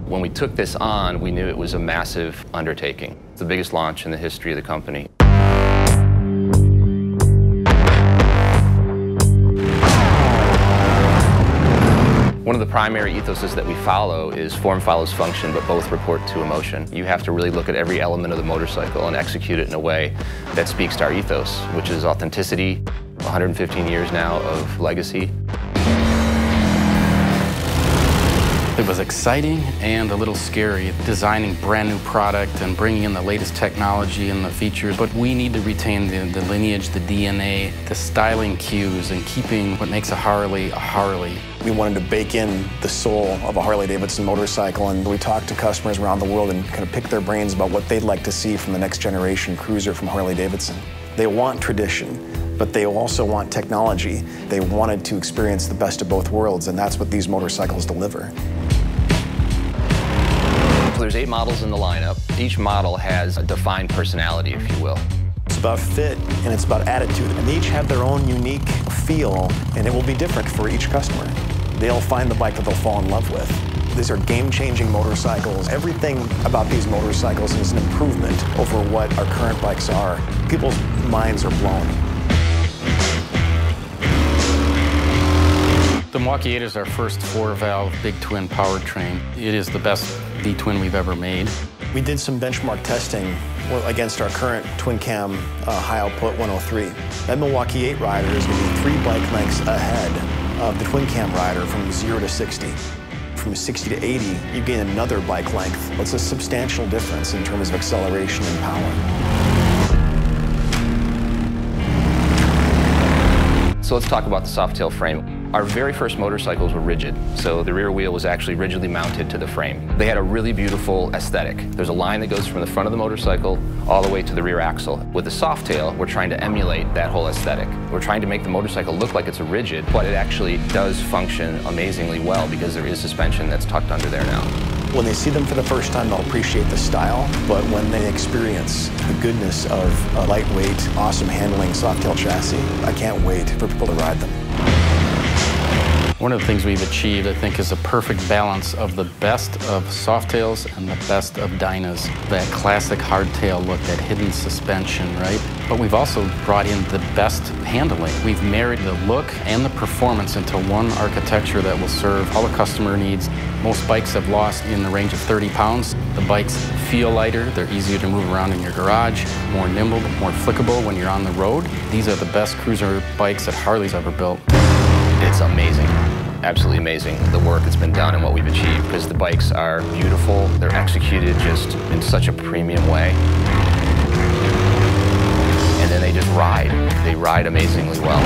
When we took this on, we knew it was a massive undertaking. It's the biggest launch in the history of the company. One of the primary ethoses that we follow is form follows function, but both report to emotion. You have to really look at every element of the motorcycle and execute it in a way that speaks to our ethos, which is authenticity, 115 years now of legacy. It was exciting and a little scary, designing brand new product and bringing in the latest technology and the features, but we need to retain the lineage, the DNA, the styling cues, and keeping what makes a Harley a Harley. We wanted to bake in the soul of a Harley-Davidson motorcycle, and we talked to customers around the world and kind of picked their brains about what they'd like to see from the next generation cruiser from Harley-Davidson. They want tradition, but they also want technology. They wanted to experience the best of both worlds, and that's what these motorcycles deliver. So there's 8 models in the lineup. Each model has a defined personality, if you will. It's about fit and it's about attitude, and they each have their own unique feel, and it will be different for each customer. They'll find the bike that they'll fall in love with. These are game-changing motorcycles. Everything about these motorcycles is an improvement over what our current bikes are. People's minds are blown. The Milwaukee 8 is our first 4-valve big twin powertrain. It is the best V-twin we've ever made. We did some benchmark testing against our current twin cam high output 103. That Milwaukee 8 rider is going to be 3 bike lengths ahead of the twin cam rider from 0 to 60. From 60 to 80, you gain another bike length. It's a substantial difference in terms of acceleration and power. So let's talk about the Softail frame. Our very first motorcycles were rigid, so the rear wheel was actually rigidly mounted to the frame. They had a really beautiful aesthetic. There's a line that goes from the front of the motorcycle all the way to the rear axle. With the Softail, we're trying to emulate that whole aesthetic. We're trying to make the motorcycle look like it's a rigid, but it actually does function amazingly well because there is suspension that's tucked under there now. When they see them for the first time, they'll appreciate the style, but when they experience the goodness of a lightweight, awesome handling Softail chassis, I can't wait for people to ride them. One of the things we've achieved, I think, is a perfect balance of the best of Softails and the best of Dynas. That classic hardtail look, that hidden suspension, right? But we've also brought in the best handling. We've married the look and the performance into one architecture that will serve all the customer needs. Most bikes have lost in the range of 30 pounds. The bikes feel lighter, they're easier to move around in your garage, more nimble, more flickable when you're on the road. These are the best cruiser bikes that Harley's ever built. It's amazing, absolutely amazing, the work that's been done and what we've achieved, because the bikes are beautiful, they're executed just in such a premium way. And then they just ride. They ride amazingly well.